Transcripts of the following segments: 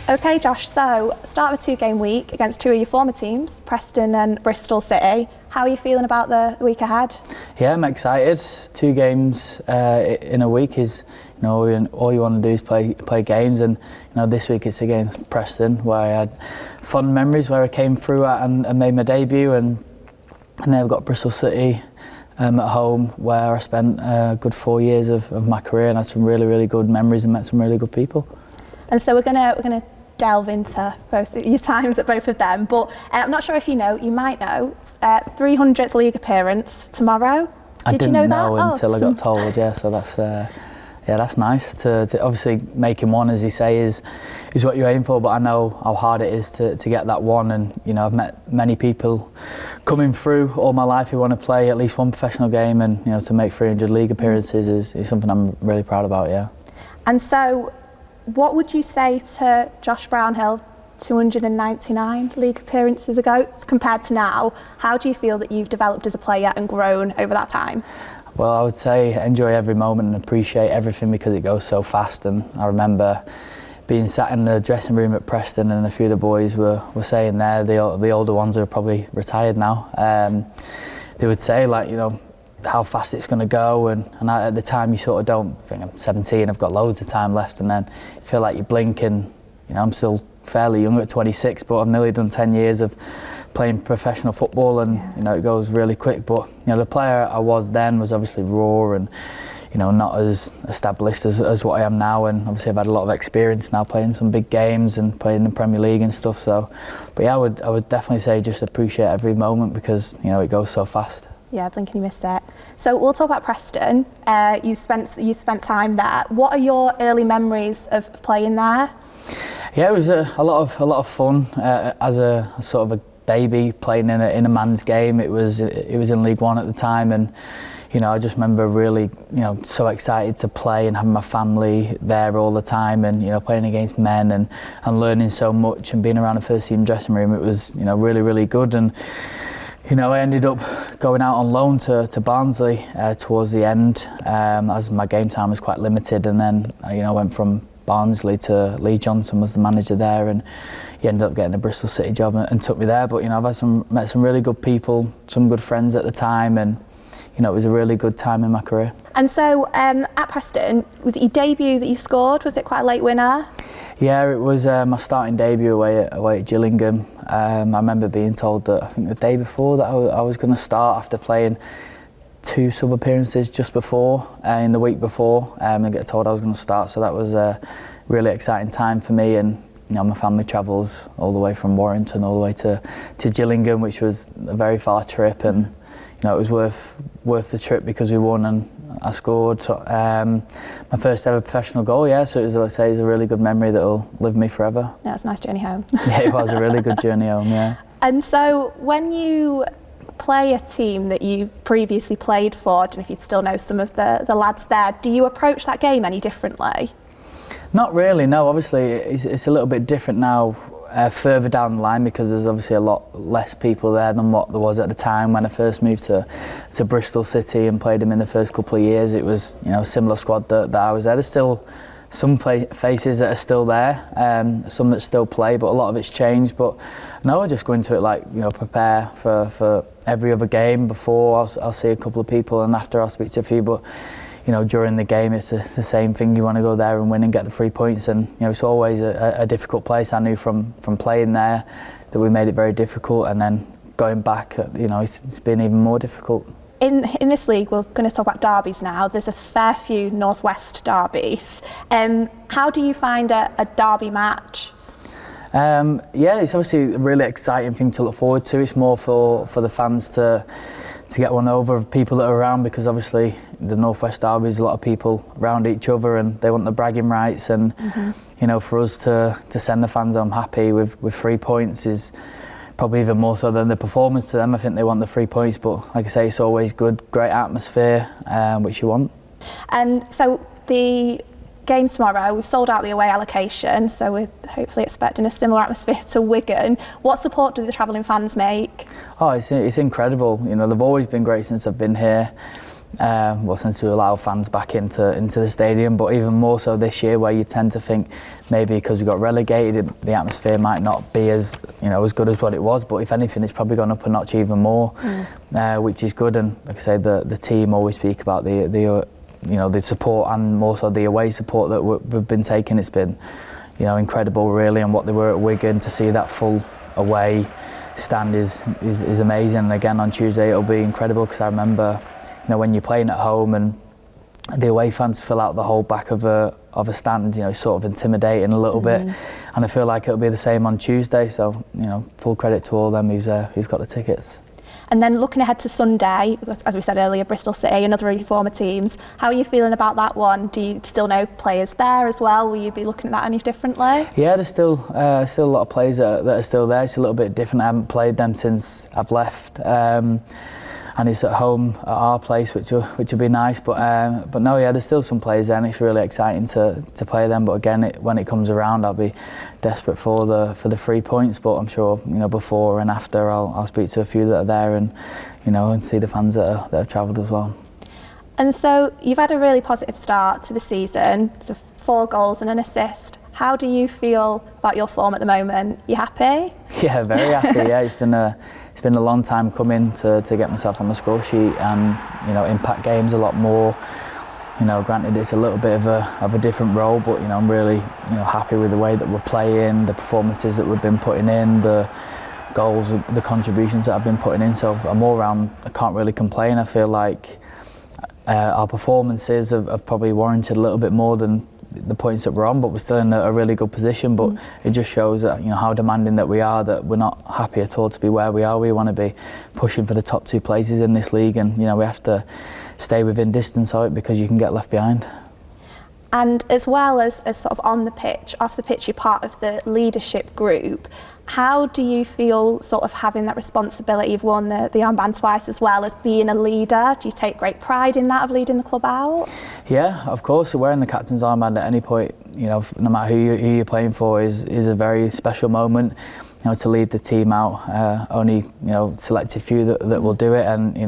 Okay, Josh, so start of a 2-game week against 2 of your former teams, Preston and Bristol City. How are you feeling about the week ahead? Yeah, I'm excited. 2 games in a week is, all you want to do is play games, and this week it's against Preston, where I had fun memories where I came through at and made my debut, and then I've got Bristol City at home, where I spent a good 4 years of my career and had some really good memories and met some really good people. And so we're gonna delve into both your times at both of them, but I'm not sure if you might know, 300th league appearance tomorrow. Did you know that? Until I got told, yeah, so that's that's nice to obviously making one, as you say, is what you aim for, but I know how hard it is to get that one, and I've met many people coming through all my life who want to play at least one professional game, and to make 300 league appearances is something I'm really proud about, yeah. And so what would you say to Josh Brownhill, 299 league appearances ago, compared to now? How do you feel that you've developed as a player and grown over that time? Well, I would say enjoy every moment and appreciate everything, because it goes so fast. And I remember being sat in the dressing room at Preston, and a few of the boys were saying there, the older ones are probably retired now, they would say, like, how fast it's going to go, and at the time you sort of don't think, I'm 17, I've got loads of time left, and then you feel like you blink, and I'm still fairly young at 26, but I've nearly done 10 years of playing professional football, and it goes really quick. But the player I was then was obviously raw and not as established as what I am now, and obviously I've had a lot of experience now playing some big games and playing in the Premier League and stuff. So, but yeah, I would definitely say just appreciate every moment, because it goes so fast. Yeah, blinking you missed it. So we'll talk about Preston. You spent time there. What are your early memories of playing there? Yeah, it was a lot of fun as a sort of a baby playing in a man's game. It was in League One at the time, and I just remember really so excited to play and having my family there all the time, and playing against men and learning so much and being around the first team dressing room. It was really good, and I ended up going out on loan to Barnsley towards the end, as my game time was quite limited, and then I went from Barnsley to Lee Johnson was the manager there, and he ended up getting a Bristol City job and took me there. But I've met some really good people, some good friends at the time, and it was a really good time in my career. And so at Preston, was it your debut that you scored? Was it quite a late winner? Yeah, it was my starting debut away at Gillingham. I remember being told that I think the day before that I was going to start, after playing 2 sub appearances just before, in the week before, and get told I was going to start. So that was a really exciting time for me, and my family travels all the way from Warrington all the way to Gillingham, which was a very far trip, and it was worth the trip because we won, and I scored my first ever professional goal. Yeah, so it was, like I say, it's a really good memory that will live with me forever. Yeah, it's a nice journey home. Yeah, it was a really good journey home. Yeah. And so when you play a team that you've previously played for, I don't know if you'd still know some of the lads there, do you approach that game any differently? Not really, no. Obviously it's a little bit different now, further down the line, because there's obviously a lot less people there than what there was at the time when I first moved to Bristol City and played them in the first couple of years. It was a similar squad that I was there. There's still some faces that are still there, some that still play, but a lot of it's changed. But no, I just go into it like, prepare for every other game. Before I'll see a couple of people, and after I'll speak to a few, but during the game it's the same thing. You want to go there and win and get the 3 points, and it's always a difficult place. I knew from playing there that we made it very difficult, and then going back, it's been even more difficult. In this league, we're going to talk about derbies now. There's a fair few northwest derbies. How do you find a derby match? Yeah, it's obviously a really exciting thing to look forward to. It's more for the fans to get one over of people that are around, because obviously the northwest derbies, a lot of people around each other, and they want the bragging rights, and for us to send the fans home happy with 3 points is probably even more so than the performance to them. I think they want the 3 points, but like I say, it's always good, great atmosphere, which you want. And so the game tomorrow, we've sold out the away allocation, so we're hopefully expecting a similar atmosphere to Wigan. What support do the travelling fans make? Oh, it's incredible. They've always been great since I've been here. since we allow fans back into the stadium, but even more so this year, where you tend to think maybe because we got relegated, the atmosphere might not be as good as what it was, but if anything, it's probably gone up a notch even more, which is good. And like I say, the team always speak about the support, and more so the away support that we've been taking. It's been incredible, really, and what they were at Wigan, to see that full away stand is amazing. And again on Tuesday it'll be incredible, because I remember when you're playing at home and the away fans fill out the whole back of a stand, sort of intimidating a little bit, and I feel like it'll be the same on Tuesday. So full credit to all them who's got the tickets. And then looking ahead to Sunday, as we said earlier, Bristol City, another of your former teams. How are you feeling about that one? Do you still know players there as well? Will you be looking at that any differently? Yeah, there's still a lot of players that are still there. It's a little bit different. I haven't played them since I've left. And it's at home at our place, which will be nice. But no, yeah, there's still some players there, and it's really exciting to play them. But again, when it comes around, I'll be desperate for the 3 points. But I'm sure before and after, I'll speak to a few that are there, and see the fans that have travelled as well. And so you've had a really positive start to the season. So 4 goals and an assist. How do you feel about your form at the moment? You happy? Yeah, very happy. Yeah, it's been a long time coming to get myself on the score sheet, and impact games a lot more. Granted it's a little bit of a different role, but I'm really happy with the way that we're playing, the performances that we've been putting in, the goals, the contributions that I've been putting in. So I'm all round, I can't really complain. I feel like our performances have probably warranted a little bit more than the points that we're on, but we're still in a really good position. But it just shows that how demanding that we are, that we're not happy at all to be where we are. We want to be pushing for the top 2 places in this league, and we have to stay within distance of it, because you can get left behind. And as well as sort of on the pitch, off the pitch, you're part of the leadership group. How do you feel sort of having that responsibility? You've worn the armband twice, as well as being a leader. Do you take great pride in that, of leading the club out? Yeah, of course. Wearing the captain's armband at any point, no matter who you're playing for, is a very special moment. To lead the team out, only selected few that will do it, and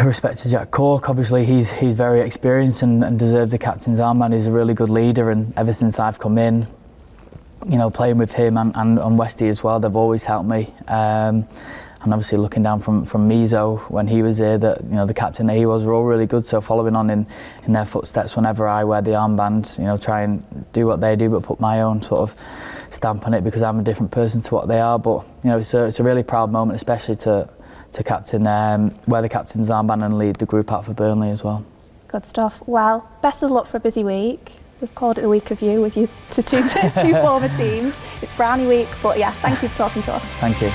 respect to Jack Cork. Obviously, he's very experienced and deserves the captain's armband. He's a really good leader, and ever since I've come in, playing with him and Westy as well, they've always helped me. And obviously looking down from Mizo when he was here, that the captain that he was, were all really good. So following on in their footsteps, whenever I wear the armband, try and do what they do, but put my own sort of stamp on it, because I'm a different person to what they are. But it's a really proud moment, especially to captain, wear the captain's armband and lead the group out for Burnley as well. Good stuff. Well, best of luck for a busy week. We've called it the week of you, with you two former teams. It's Brownie week, but yeah, thank you for talking to us. Thank you.